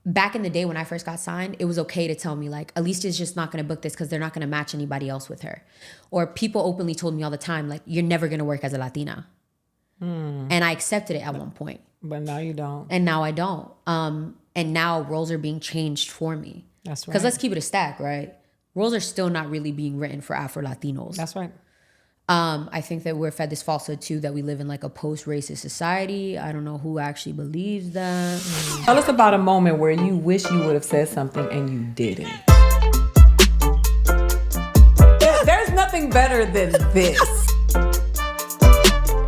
back in the day when I first got signed, it was okay to tell me like, Alicia's just not going to book this because they're not going to match anybody else with her. Or people openly told me all the time, like, you're never going to work as a Latina. And I accepted it at one point. But now you don't. And now I don't. And now roles are being changed for me. That's right. Because let's keep it a stack, right? Roles are still not really being written for Afro-Latinos. That's right. I think that we're fed this falsehood too, that we live in like a post-racist society. I don't know who actually believes that. Tell us about a moment where you wish you would have said something and you didn't. There's nothing better than this.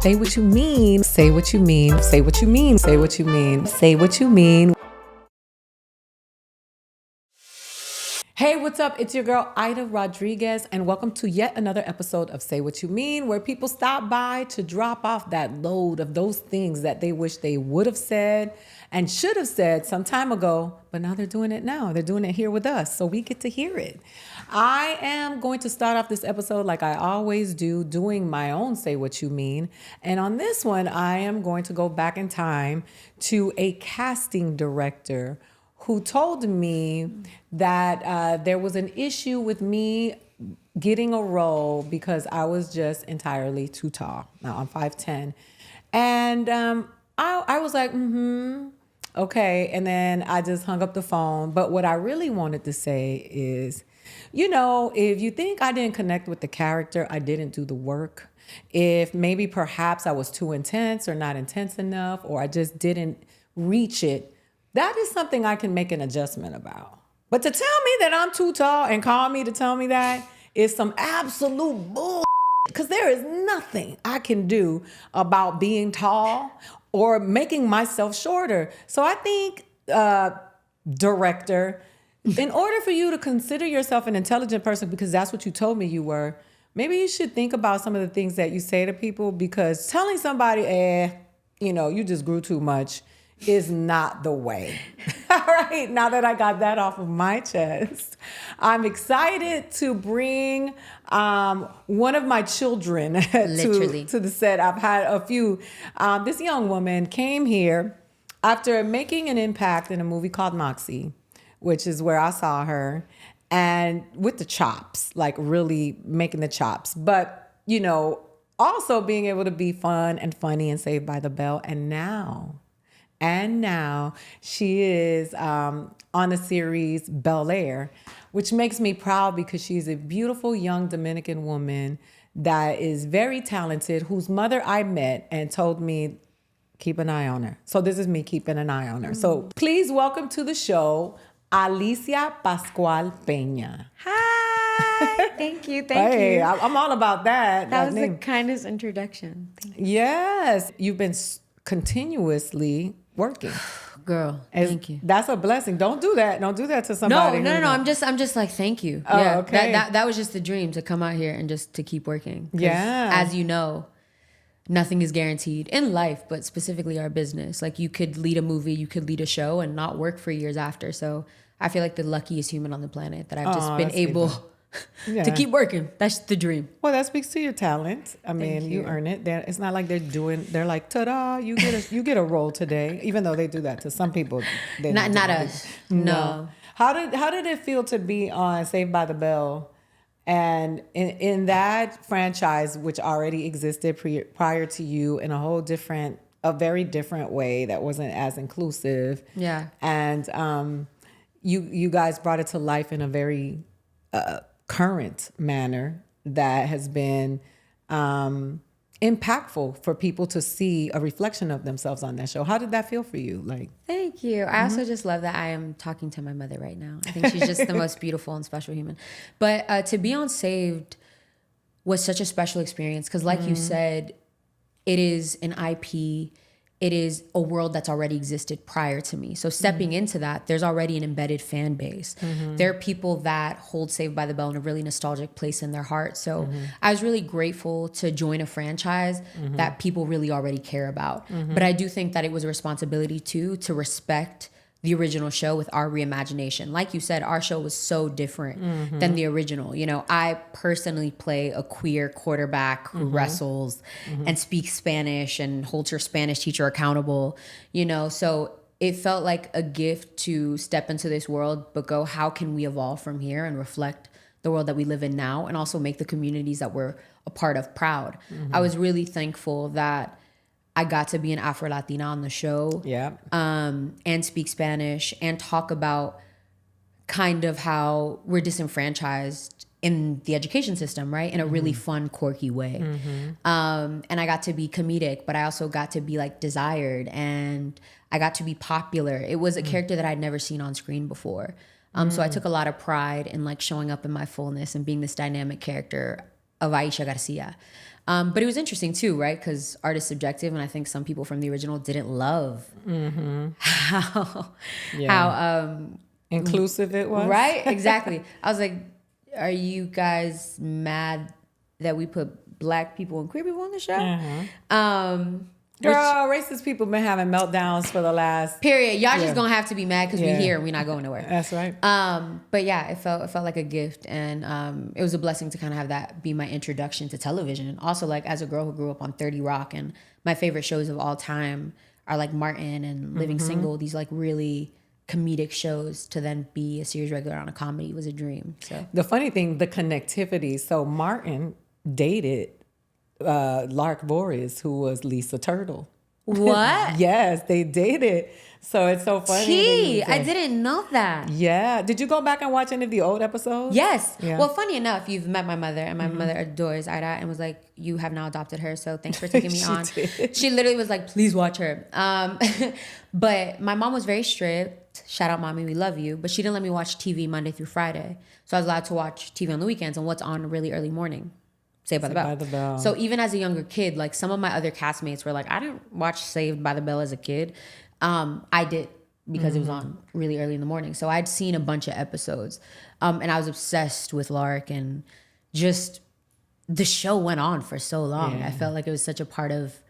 Say what you mean. Say what you mean. Say what you mean. Say what you mean. Say what you mean. Hey, what's up? It's your girl, Aida Rodriguez, and welcome to yet another episode of Say What You Mean, where people stop by to drop off that load of those things that they wish they would have said and should have said some time ago, but now they're doing it now. They're doing it here with us, so we get to hear it. I am going to start off this episode like I always do, doing my own Say What You Mean. And on this one, I am going to go back in time to a casting director who told me that there was an issue with me getting a role because I was just entirely too tall. Now I'm 5'10". And I was like, okay. And then I just hung up the phone. But what I really wanted to say is, you know, if you think I didn't connect with the character, I didn't do the work. If maybe perhaps I was too intense or not intense enough, or I just didn't reach it, that is something I can make an adjustment about. But to tell me that I'm too tall and call me to tell me that is some absolute bull. Because there is nothing I can do about being tall or making myself shorter. So I think, director, in order for you to consider yourself an intelligent person, because that's what you told me you were, maybe you should think about some of the things that you say to people, because telling somebody, you just grew too much is not the way. All right, now that I got that off of my chest, I'm excited to bring one of my children to the set. I've had a few. This young woman came here after making an impact in a movie called Moxie, which is where I saw her, and with the chops, like really making the chops. But, also being able to be fun and funny and Saved by the Bell. And now she is on the series Bel Air, which makes me proud because she's a beautiful young Dominican woman that is very talented, whose mother I met and told me, keep an eye on her. So this is me keeping an eye on her. So please welcome to the show, Alycia Pascual Peña. Hi. Thank you. Hey, I'm all about that. That was the kindest introduction. Thank you. Yes. You've been continuously working. Girl, thank you. That's a blessing. Don't do that. Don't do that to somebody. No. I'm just like, thank you. Oh, yeah. okay. That was just the dream, to come out here and just to keep working. Yeah. As you know, nothing is guaranteed in life, but specifically our business. Like, you could lead a movie, you could lead a show and not work for years after. So I feel like the luckiest human on the planet that I've just been able to keep working. That's the dream. Well, that speaks to your talent. I mean, you earn it. It's not like they're like, ta-da, you get a role today. Even though they do that to some people. Not us. No. How did it feel to be on Saved by the Bell? And in that franchise, which already existed prior to you, in a very different way that wasn't as inclusive. Yeah. And you guys brought it to life in a very current manner that has been impactful for people to see a reflection of themselves on that show. How did that feel for you? Thank you. I also just love that I am talking to my mother right now. I think she's just the most beautiful and special human. But to be on Saved was such a special experience because, like you said, it is an IP. It is a world that's already existed prior to me. So stepping into that, there's already an embedded fan base. There are people that hold Saved by the Bell in a really nostalgic place in their heart. So I was really grateful to join a franchise that people really already care about. But I do think that it was a responsibility too, to respect the original show with our reimagination. Like you said, our show was so different than the original. I personally play a queer quarterback who wrestles and speaks Spanish and holds her Spanish teacher accountable, so it felt like a gift to step into this world, but go, how can we evolve from here and reflect the world that we live in now, and also make the communities that we're a part of proud. I was really thankful that I got to be an Afro-Latina on the show. Yeah. And speak Spanish and talk about kind of how we're disenfranchised in the education system, right? In a really fun, quirky way. And I got to be comedic, but I also got to be like desired, and I got to be popular. It was a character that I'd never seen on screen before. So I took a lot of pride in like showing up in my fullness and being this dynamic character of Aisha Garcia. But it was interesting too, right? Because art is subjective, and I think some people from the original didn't love how Inclusive it was. right? Exactly. I was like, are you guys mad that we put Black people and queer people on the show? Girl, racist people been having meltdowns for the last... Period. Y'all just gonna have to be mad because we're here and we're not going nowhere. That's right. But yeah, it felt like a gift, and it was a blessing to kind of have that be my introduction to television. Also, like as a girl who grew up on 30 Rock, and my favorite shows of all time are like Martin and Living Single. These like really comedic shows. To then be a series regular on a comedy was a dream. So The funny thing, the connectivity. So Martin dated Lark Boreas, who was Lisa Turtle. what? Yes, they dated. So it's so funny. I didn't know that. Yeah. Did you go back and watch any of the old episodes? Yes. Yeah. Well, funny enough, you've met my mother, and my mother adores Aida, and was like, "You have now adopted her, so thanks for taking me on." did. She literally was like, "Please watch her." But my mom was very strict. Shout out, mommy, we love you. But she didn't let me watch TV Monday through Friday, so I was allowed to watch TV on the weekends. And what's on really early morning? Saved by the Bell. By the Bell. So even as a younger kid, like some of my other castmates were like, I didn't watch Saved by the Bell as a kid. I did, because it was on really early in the morning. So I'd seen a bunch of episodes, and I was obsessed with Lark, and just the show went on for so long. Yeah. I felt like it was such a part of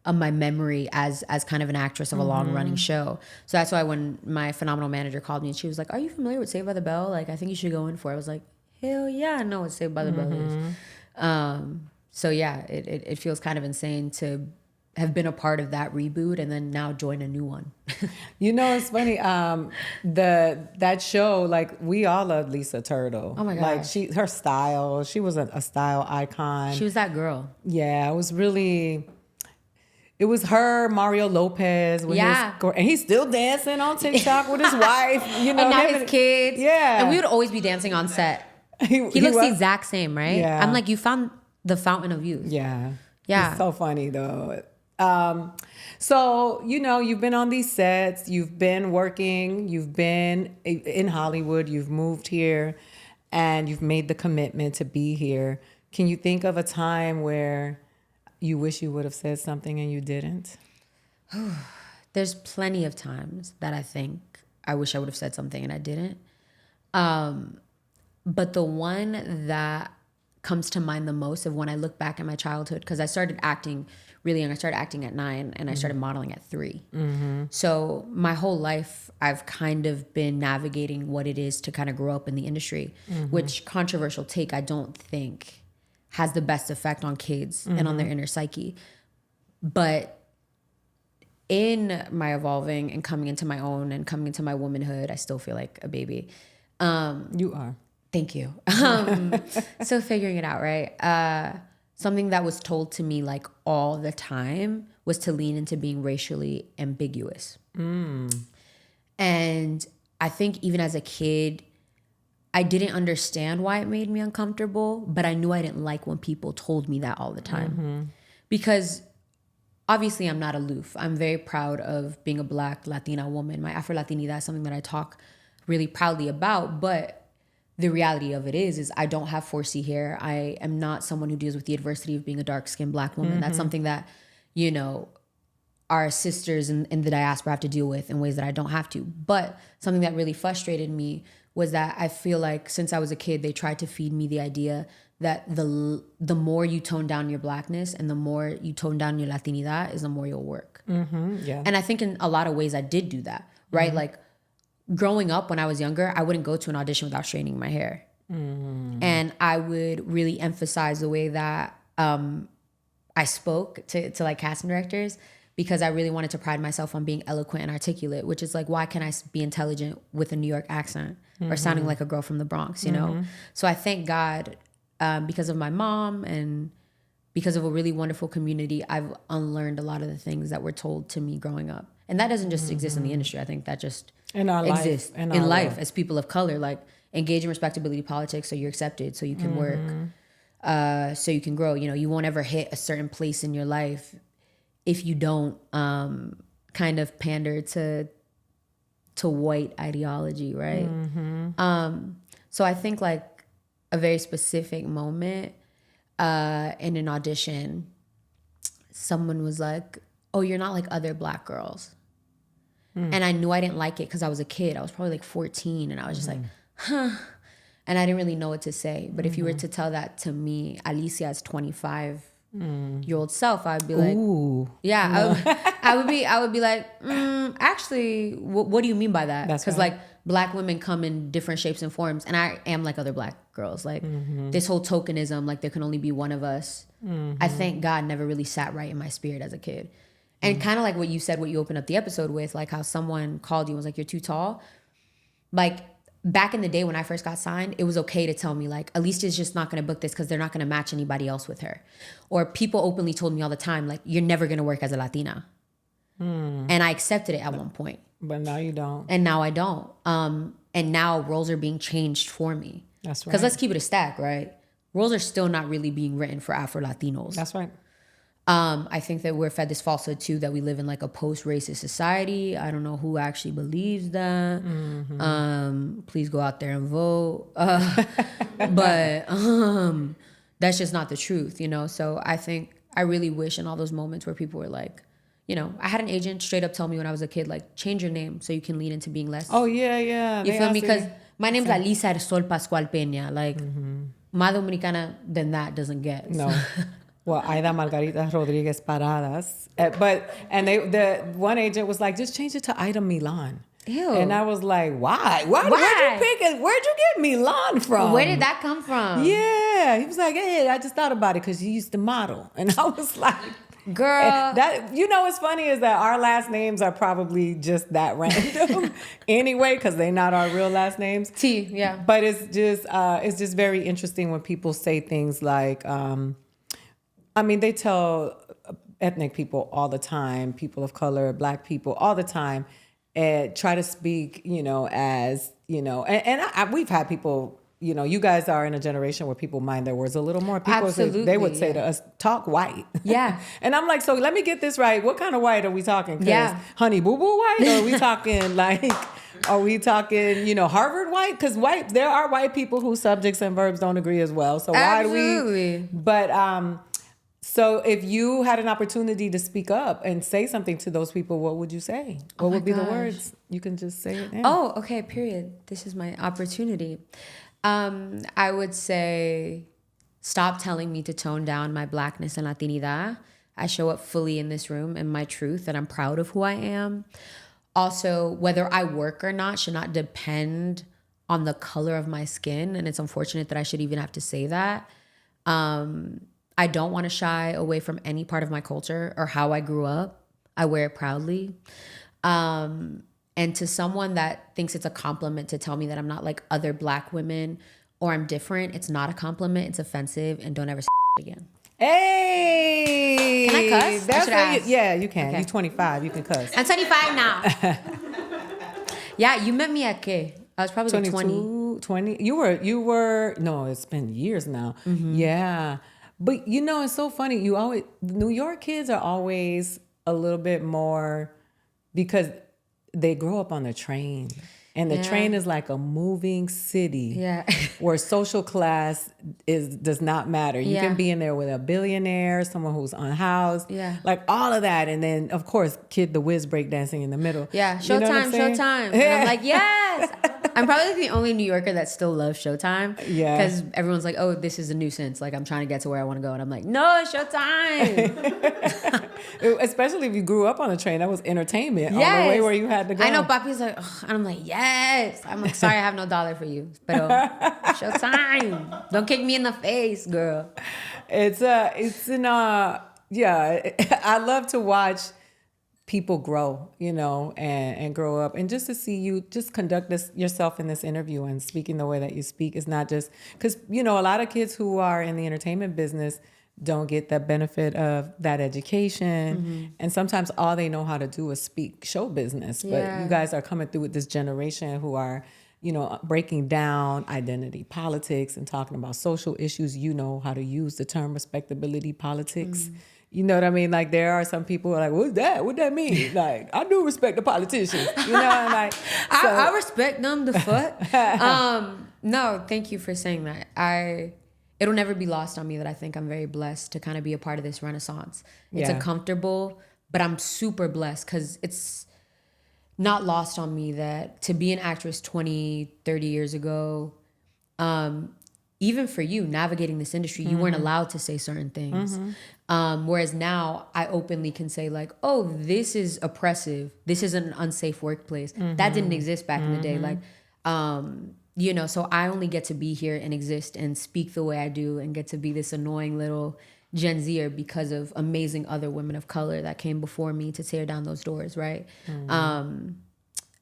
my memory as kind of an actress of a long running show. So that's why when my phenomenal manager called me and she was like, "Are you familiar with Saved by the Bell? Like, I think you should go in for it." I was like, "Hell yeah, I know what Saved by the Bell is." So yeah, it feels kind of insane to have been a part of that reboot and then now join a new one. You know, it's funny. That show, like, we all love Lisa Turtle. Oh my God. Like her style, she was a style icon. She was that girl. Yeah, it was her, Mario Lopez. When and he's still dancing on TikTok with his wife. You know, And now his kids. Yeah. And we would always be dancing on set. He looks the exact same, right? Yeah. I'm like, you found the fountain of youth. Yeah. Yeah. It's so funny though. So, you know, you've been on these sets, you've been working, you've been in Hollywood, you've moved here, and you've made the commitment to be here. Can you think of a time where you wish you would have said something and you didn't? There's plenty of times that I think I wish I would have said something and I didn't. But the one that comes to mind the most of when I look back at my childhood, because I started acting really young. I started acting at 9 and I started modeling at 3. So my whole life, I've kind of been navigating what it is to kind of grow up in the industry, which, controversial take, I don't think has the best effect on kids and on their inner psyche. But in my evolving and coming into my own and coming into my womanhood, I still feel like a baby. You are. Thank you. So figuring it out, right? Something that was told to me like all the time was to lean into being racially ambiguous. And I think even as a kid, I didn't understand why it made me uncomfortable, but I knew I didn't like when people told me that all the time. Because obviously I'm not aloof. I'm very proud of being a Black Latina woman. My Afro-Latinidad is something that I talk really proudly about, but the reality of it is I don't have 4C hair. I am not someone who deals with the adversity of being a dark-skinned Black woman. That's something that, you know, our sisters in the diaspora have to deal with in ways that I don't have to. But something that really frustrated me was that I feel like since I was a kid, they tried to feed me the idea that the more you tone down your Blackness and the more you tone down your Latinidad is the more you'll work. Yeah. And I think in a lot of ways I did do that, right? Like growing up when I was younger, I wouldn't go to an audition without straightening my hair. And I would really emphasize the way that I spoke to like casting directors because I really wanted to pride myself on being eloquent and articulate, which is like, why can't I be intelligent with a New York accent or sounding like a girl from the Bronx, you know? So I thank God because of my mom and because of a really wonderful community, I've unlearned a lot of the things that were told to me growing up. And that doesn't just exist in the industry. I think that just exists in life as people of color. Like, engage in respectability politics so you're accepted, so you can work, so you can grow. You know, you won't ever hit a certain place in your life if you don't kind of pander to white ideology, right? So I think like a very specific moment in an audition, someone was like, oh, you're not like other Black girls. And I knew I didn't like it because I was a kid. I was probably like 14 and I was just like, huh. And I didn't really know what to say. But if you were to tell that to me, Alicia's 25-year-old self, I'd be like, ooh. Yeah, no. I would be like, actually, what do you mean by that? Because like Black women come in different shapes and forms, and I am like other Black girls. Like this whole tokenism, like there can only be one of us. I thank God never really sat right in my spirit as a kid. And kind of like what you said, what you opened up the episode with, like how someone called you and was like, you're too tall. Like back in the day when I first got signed, it was okay to tell me like, Alicia's just not going to book this because they're not going to match anybody else with her. Or people openly told me all the time, like, you're never going to work as a Latina. And I accepted it at one point. But now you don't. And now I don't. And now roles are being changed for me. That's right. Because let's keep it a stack, right? Roles are still not really being written for Afro-Latinos. That's right. I think that we're fed this falsehood too, that we live in like a post-racist society. I don't know who actually believes that. Please go out there and vote. But that's just not the truth, you know? So I think I really wish in all those moments where people were like, you know, I had an agent straight up tell me when I was a kid, like, change your name so you can lean into being less. Oh, yeah. You feel me? Because my name's Alycia Pascual Peña. Like, más dominicana than that doesn't get. No. Well, Aida Margarita Rodriguez Paradas. And the one agent was like, just change it to Aida Milan. Ew. And I was like, why? Where'd you pick it? Where'd you get Milan from? Where did that come from? Yeah. He was like, hey, I just thought about it because you used to model. And I was like, girl. That, you know what's funny is that our last names are probably just that random anyway, because they're not our real last names. Yeah. But it's just very interesting when people say things like, I mean, they tell ethnic people all the time, people of color, Black people all the time, and try to speak, you know, as, you know, and we've had people, you know, you guys are in a generation where people mind their words a little more. People they would say to us, talk white. Yeah. And I'm like, so let me get this right. What kind of white are we talking? Yeah. Honey Boo Boo white? Or are we talking like, are we talking, you know, Harvard white? Because there are white people whose subjects and verbs don't agree as well. So why do we? But, so if you had an opportunity to speak up and say something to those people, what would you say? What would be the words? You can just say it now. Oh, okay, period. This is my opportunity. I would say, stop telling me to tone down my Blackness and Latinidad. I show up fully in this room and my truth, and I'm proud of who I am. Also, whether I work or not should not depend on the color of my skin. And it's unfortunate that I should even have to say that. I don't want to shy away from any part of my culture or how I grew up. I wear it proudly. And to someone that thinks it's a compliment to tell me that I'm not like other Black women or I'm different, it's not a compliment. It's offensive, and don't ever say again. Hey! Can I cuss? Yeah, you can. Okay. You're 25. You can cuss. I'm 25 now. Yeah, you met me at ¿qué? I was probably like 20. 20? You were, no, it's been years now. Yeah. But you know, it's so funny. New York kids are always a little bit more, because they grow up on the train. And the train is like a moving city where social class does not matter. You can be in there with a billionaire, someone who's unhoused, like all of that. And then, of course, Kid the Wiz breakdancing in the middle. Yeah, Showtime, Showtime. And I'm like, yes. I'm probably the only New Yorker that still loves Showtime. Yeah. Because everyone's like, oh, this is a nuisance. Like, I'm trying to get to where I want to go. And I'm like, no, Showtime. Especially if you grew up on a train, that was entertainment on the way where you had to go. I know Papi's like, ugh. And I'm like, yes. I'm like, sorry, I have no dollar for you. But Showtime. Don't kick me in the face, girl. I love to watch people grow, and grow up. And just to see you just conduct yourself in this interview and speaking the way that you speak is not just because, a lot of kids who are in the entertainment business don't get the benefit of that education. And sometimes all they know how to do is speak show business. But you guys are coming through with this generation who are, breaking down identity politics and talking about social issues. You know how to use the term respectability politics. You know what I mean? Like, there are some people who are like, what's that? What that mean? Like, I do respect the politicians. Like, so. I respect them, the foot. No, thank you for saying that. It'll never be lost on me that I think I'm very blessed to kind of be a part of this renaissance. It's uncomfortable, but I'm super blessed because it's not lost on me that to be an actress 20, 30 years ago, even for you navigating this industry, you weren't allowed to say certain things. Whereas now I openly can say like, oh, this is oppressive. This is an unsafe workplace. That didn't exist back in the day. Like, so I only get to be here and exist and speak the way I do and get to be this annoying little Gen Zer because of amazing other women of color that came before me to tear down those doors, right?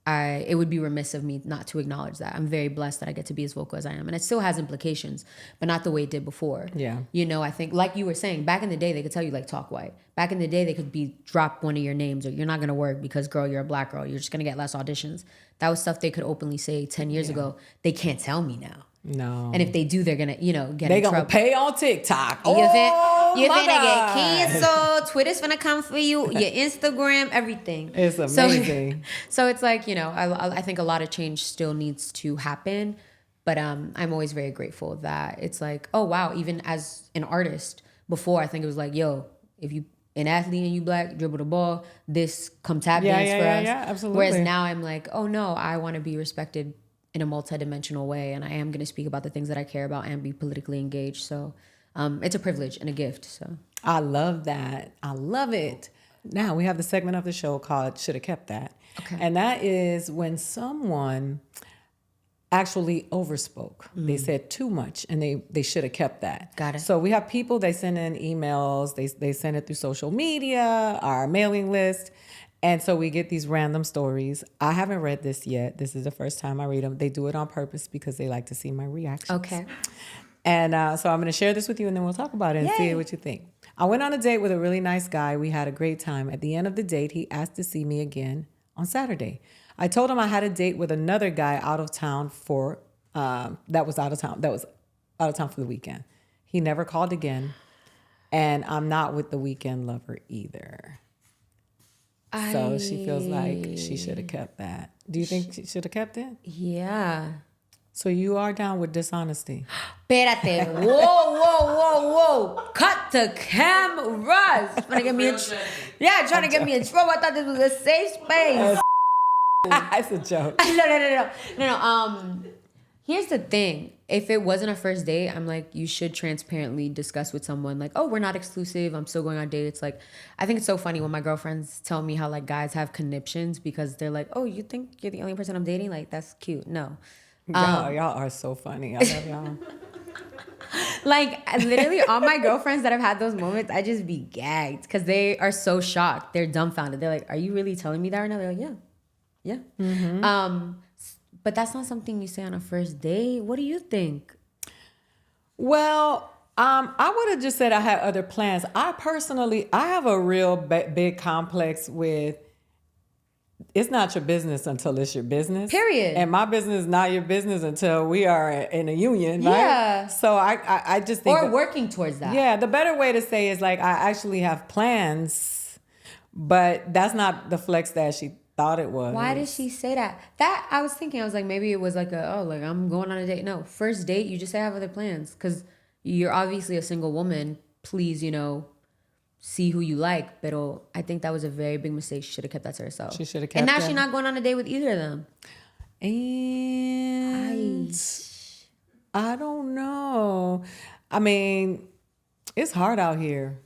It would be remiss of me not to acknowledge that. I'm very blessed that I get to be as vocal as I am. And it still has implications, but not the way it did before. Yeah. I think, like you were saying, back in the day, they could tell you, like, talk white. Back in the day, they could drop one of your names or you're not going to work because, girl, you're a black girl. You're just going to get less auditions. That was stuff they could openly say 10 years ago. They can't tell me now. No. And if they do, they're going to, get they in trouble. They going to pay on TikTok. You're finna get canceled. Twitter's finna come for you. Your Instagram, everything. It's amazing. So it's like, I think a lot of change still needs to happen. But I'm always very grateful that it's like, oh, wow, even as an artist, before I think it was like, yo, if you an athlete and you black, dribble the ball, this come tap dance for us. Yeah, absolutely. Whereas now I'm like, oh, no, I want to be respected in a multidimensional way. And I am going to speak about the things that I care about and be politically engaged. So it's a privilege and a gift. So I love that. I love it. Now we have the segment of the show called Shoulda Kept That. Okay. And that is when someone actually overspoke. They said too much and they should have kept that. Got it. So we have people, they send in emails, they send it through social media, our mailing list. And so we get these random stories. I haven't read this yet. This is the first time I read them. They do it on purpose because they like to see my reactions. Okay. And so I'm going to share this with you and then we'll talk about it and see what you think. I went on a date with a really nice guy. We had a great time. At the end of the date, he asked to see me again on Saturday. I told him I had a date with another guy out of town that was out of town for the weekend. He never called again. And I'm not with the weekend lover either. So she feels like she should have kept that. Do you think she should have kept it? Yeah. So you are down with dishonesty? Espérate. Whoa. Cut the cameras. Trying to get me trying to get me in trouble. I thought this was a safe space. It's a joke. No. Here's the thing. If it wasn't a first date, I'm like, you should transparently discuss with someone like, oh, we're not exclusive. I'm still going on dates. Like, I think it's so funny when my girlfriends tell me how like guys have conniptions because they're like, oh, you think you're the only person I'm dating? Like, that's cute. No. Y'all are so funny. I love y'all. Like, literally all my girlfriends that have had those moments, I just be gagged because they are so shocked. They're dumbfounded. They're like, are you really telling me that right now? They're like, yeah. Mm-hmm. But that's not something you say on a first date. What do you think? Well, I would have just said I had other plans. I have a real big complex with it's not your business until it's your business. Period. And my business is not your business until we are in a union, right? Yeah. So I just think... Or working towards that. Yeah, the better way to say is like, I actually have plans, but that's not the flex that she thought it was. Why did she say that? I was thinking, I was like, maybe it was like I'm going on a date. No, first date, you just say I have other plans because you're obviously a single woman. Please, see who you like. But I think that was a very big mistake. She should have kept that to herself. She should have kept And now that. she's not going on a date with either of them. And I don't know. I mean, it's hard out here.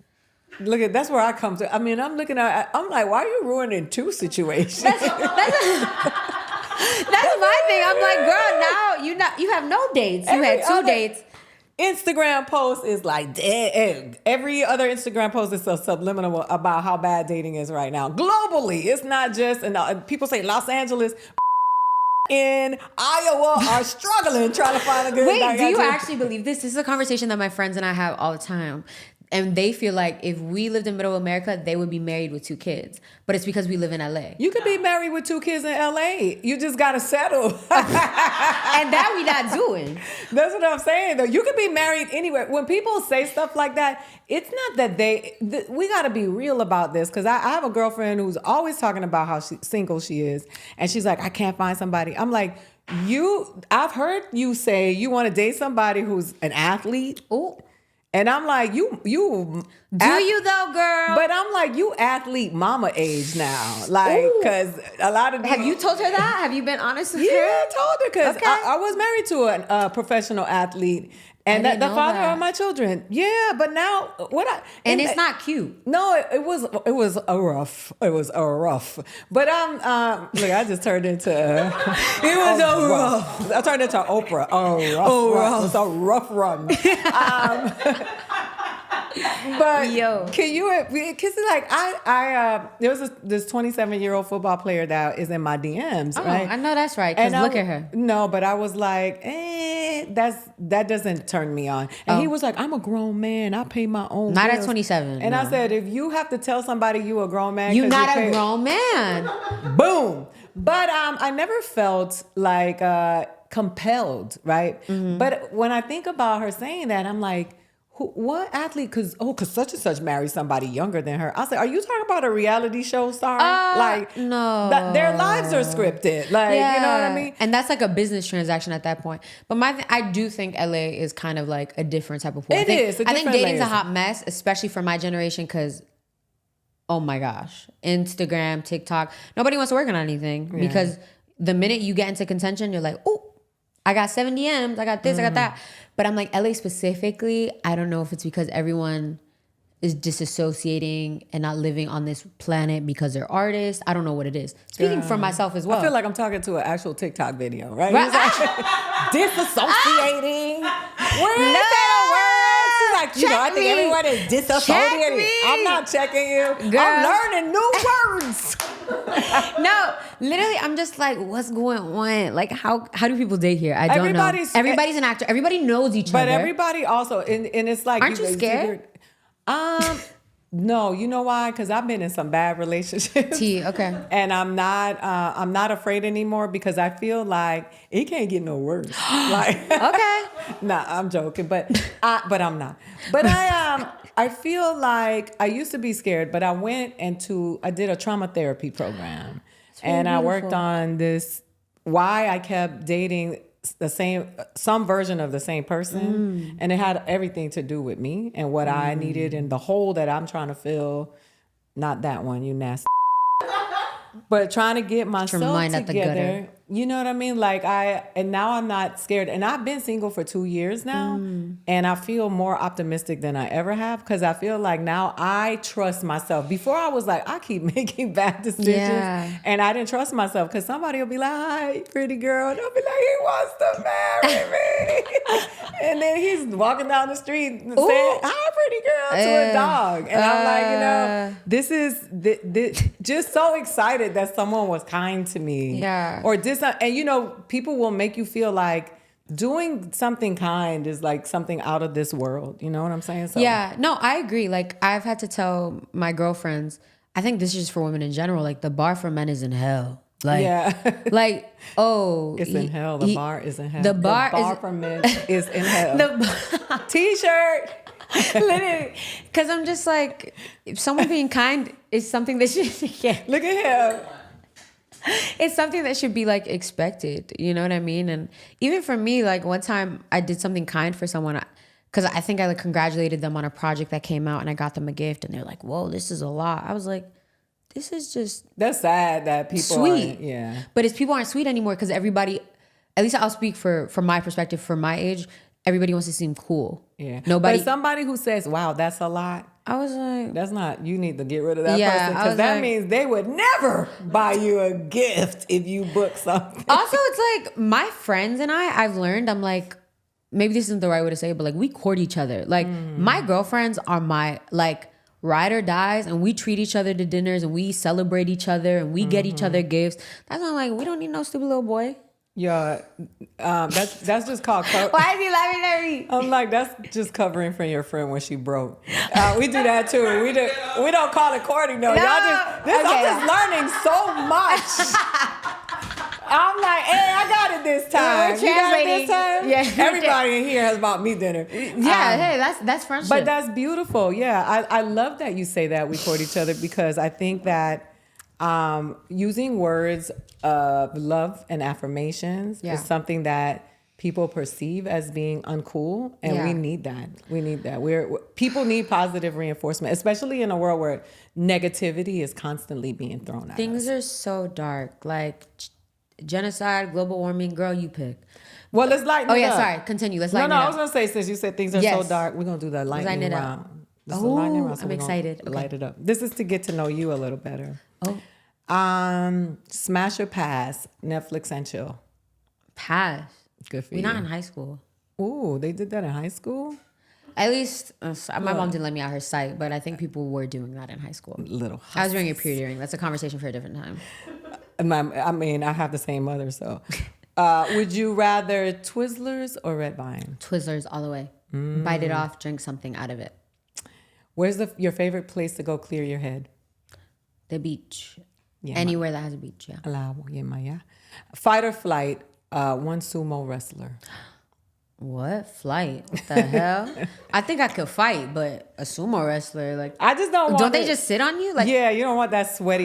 That's where I come to. I mean, I'm like, why are you ruining two situations? That's my thing. I'm like, girl, now you have no dates. You had two dates. Instagram post is like dead. Every other Instagram post is so subliminal about how bad dating is right now. Globally, it's not just, and people say Los Angeles in Iowa are struggling trying to find a good Wait, do you actually believe this? This is a conversation that my friends and I have all the time. And they feel like if we lived in middle America, they would be married with 2 kids. But it's because we live in LA. You could be married with 2 kids in LA. You just got to settle. And that we not doing. That's what I'm saying, though. You could be married anywhere. When people say stuff like that, it's not that we got to be real about this. Because I have a girlfriend who's always talking about how single she is. And she's like, I can't find somebody. I'm like, I've heard you say you want to date somebody who's an athlete. Oh. And I'm like, you do you though, girl? But I'm like, you athlete mama age now. Like, because a lot of Have you told her that? Have you been honest with her? Yeah, I told her because Okay. I was married to a professional athlete. And the father of my children. Yeah, but now and it's not cute. No, it was a rough. It was a rough. But look, I just turned into it was a rough. I turned into Oprah. Rough. It was a rough run. But can you? Because like there was this 27-year-old football player that is in my DMs. Oh, right? I know that's right. Because look at her. No, but I was like, that doesn't turn me on. And he was like, I'm a grown man. I pay my own. Not bills. at 27. And no. I said, if you have to tell somebody you a grown man, you're not a grown man. Boom. But I never felt like compelled, right? Mm-hmm. But when I think about her saying that, I'm like, what athlete? Because such and such married somebody younger than her. I said, are you talking about a reality show star? No. Their lives are scripted. Like, you know what I mean? And that's like a business transaction at that point. But I do think LA is kind of like a different type of pool. I think dating's a hot mess, especially for my generation, because oh my gosh, Instagram, TikTok, nobody wants to work on anything because the minute you get into contention, you're like, oh, I got 7 DMs, I got this, I got that. But I'm like, LA specifically, I don't know if it's because everyone is disassociating and not living on this planet because they're artists. I don't know what it is. Speaking for myself as well. I feel like I'm talking to an actual TikTok video, right? Like, disassociating. Where is that word? She's like, I think everyone is disassociating. I'm not checking you. Girl. I'm learning new words. No, literally, I'm just like, what's going on? Like, how do people date here? I don't know. Everybody's an actor. Everybody knows each other. But everybody also, and it's like, aren't you scared? No, you know why? Because I've been in some bad relationships. Okay. And I'm not afraid anymore because I feel like it can't get no worse. Like, okay. Nah, I'm joking, but I'm not. But I feel like I used to be scared, but I did a trauma therapy program, and I worked on this. Why I kept dating some version of the same person, and it had everything to do with me and what I needed and the hole that I'm trying to fill. Not that one, you nasty. But trying to get myself together. You know what I mean? Like and now I'm not scared. And I've been single for 2 years now. And I feel more optimistic than I ever have. Because I feel like now I trust myself. Before I was like, I keep making bad decisions. Yeah. And I didn't trust myself. Because somebody will be like, hi, pretty girl. And I'll be like, he wants to marry me. And then he's walking down the street saying, hi, pretty girl, to a dog. And I'm like, this is just so excited that someone was kind to me. Yeah. Or and people will make you feel like doing something kind is like something out of this world. You know what I'm saying? So, yeah, no, I agree. Like I've had to tell my girlfriends, I think this is just for women in general, like the bar for men is in hell. Like, like, it's in hell. The bar is in hell. The bar for men is in hell. T-shirt. Literally, because I'm just like, if someone being kind is something that should Look at him. It's something that should be like expected, you know what I mean? And even for me, like one time I did something kind for someone because I think I like congratulated them on a project that came out and I got them a gift and they're like, whoa, this is a lot. I was like, this is just that's sad that people sweet. Yeah. But people aren't sweet anymore because everybody, at least I'll speak for my perspective, for my age, everybody wants to seem cool. Yeah. Nobody. But somebody who says, wow, that's a lot. I was like, that's not, you need to get rid of that person because that means they would never buy you a gift if you book something. Also, it's like my friends and I've learned, I'm like, maybe this isn't the right way to say it, but like we court each other. Like my girlfriends are my like ride or dies, and we treat each other to dinners and we celebrate each other and we get each other gifts. That's why I'm like, we don't need no stupid little boy. Yeah, that's just called. Why is he laughing at me? I'm like, that's just covering for your friend when she broke. We do that too. We don't call it courting though. No. I'm just learning so much. I'm like, hey, I got it this time. We're translating. You got it this time? Yeah. Everybody in here has bought me dinner. Yeah, hey, that's friendship. But that's beautiful. Yeah, I love that you say that we court each other, because I think that using words of love and affirmations is something that people perceive as being uncool, and we need that. We need that. People need positive reinforcement, especially in a world where negativity is constantly being thrown at us. Things are so dark, like genocide, global warming. Girl, you pick. Well, let's lighten it up. Sorry. Continue. Let's lighten it I up. was gonna say, since you said things are so dark, we're gonna do the lightning round. This is the lightning round, so I'm we're gonna excited. Okay. Light it up. This is to get to know you a little better. Smash or pass, Netflix and chill. Pass. Good for We're you. not in high school. Ooh, they did that in high school? At least my mom didn't let me out her site, but I think people were doing that in high school. Little. I was wearing a period earring. That's a conversation for a different time. I have the same mother, so. Would you rather Twizzlers or Red Vine? Twizzlers all the way. Bite it off, drink something out of it. Where's your favorite place to go clear your head? The beach. Yeah, anywhere that has a beach, yeah. Yeah. Fight or flight, one sumo wrestler. What? Flight? What the hell? I think I could fight, but a sumo wrestler, like, I just don't want don't they just sit on you? Like, yeah, you don't want that sweaty.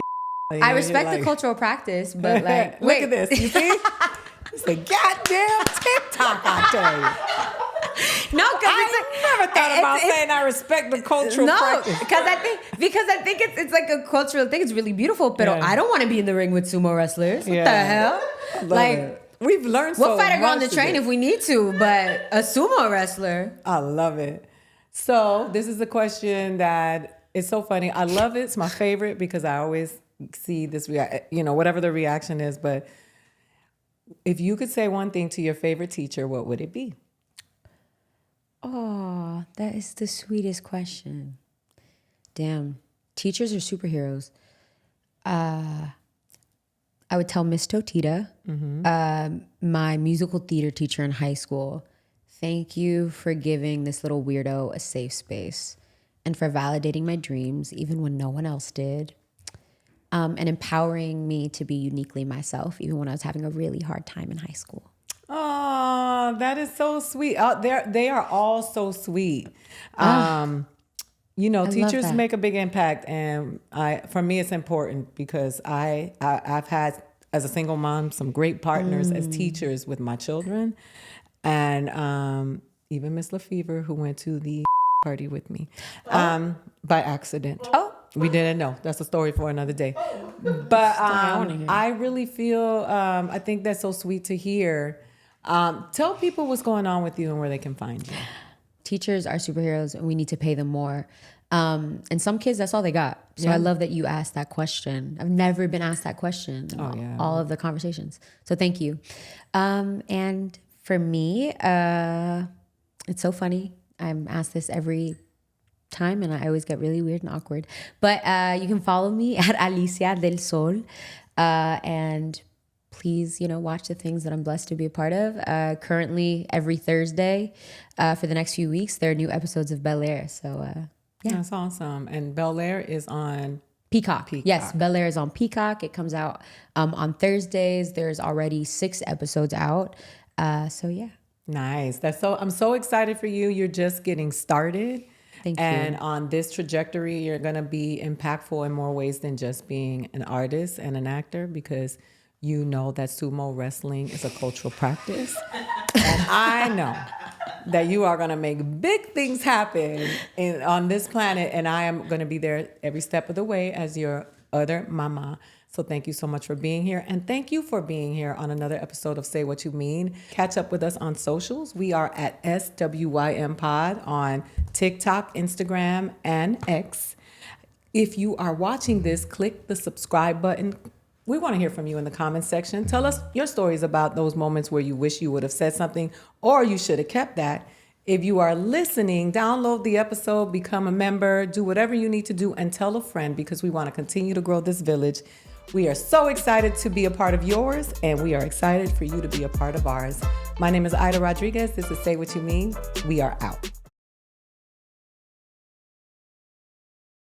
I respect the cultural practice, but like, look at this. You see? It's a goddamn TikTok, I tell you. No, because I never thought about saying I respect the cultural practice. because I think it's like a cultural thing. It's really beautiful, but I don't want to be in the ring with sumo wrestlers. What the hell? Like, we've learned so much. We'll fight a girl on the train if we need to, but a sumo wrestler. I love it. So this is a question that is so funny. I love it. It's my favorite because I always see this, whatever the reaction is. But if you could say one thing to your favorite teacher, what would it be? Oh, that is the sweetest question. Damn. Teachers are superheroes. I would tell Miss Totita, my musical theater teacher in high school, thank you for giving this little weirdo a safe space and for validating my dreams, even when no one else did, and empowering me to be uniquely myself, even when I was having a really hard time in high school. Oh, that is so sweet. They are all so sweet. Teachers make a big impact, and for me, it's important because I've had, as a single mom, some great partners as teachers with my children, and even Miss LaFever, who went to the party with me by accident. We didn't know. That's a story for another day. But I really feel, I think that's so sweet to hear. Tell people what's going on with you and where they can find you. Teachers are superheroes and we need to pay them more. And some kids, that's all they got. So I love that you asked that question. I've never been asked that question in all of the conversations. So thank you. And for me, it's so funny. I'm asked this every time and I always get really weird and awkward. But you can follow me at Alycia del Sol. And please, watch the things that I'm blessed to be a part of. Currently, every Thursday for the next few weeks, there are new episodes of Bel Air. So, That's awesome. And Bel Air is on Peacock. Yes, Bel Air is on Peacock. It comes out on Thursdays. There's already 6 episodes out. So, yeah. Nice. I'm so excited for you. You're just getting started. Thank you. And on this trajectory, you're going to be impactful in more ways than just being an artist and an actor, because you know that sumo wrestling is a cultural practice. And I know that you are going to make big things happen on this planet. And I am going to be there every step of the way as your other mama. So thank you so much for being here. And thank you for being here on another episode of Say What You Mean. Catch up with us on socials. We are at SWYM Pod on TikTok, Instagram, and X. If you are watching this, click the subscribe button. We want to hear from you in the comments section. Tell us your stories about those moments where you wish you would have said something or you should have kept that. If you are listening, download the episode, become a member, do whatever you need to do, and tell a friend, because we want to continue to grow this village. We are so excited to be a part of yours, and we are excited for you to be a part of ours. My name is Aida Rodriguez. This is Say What You Mean. We are out.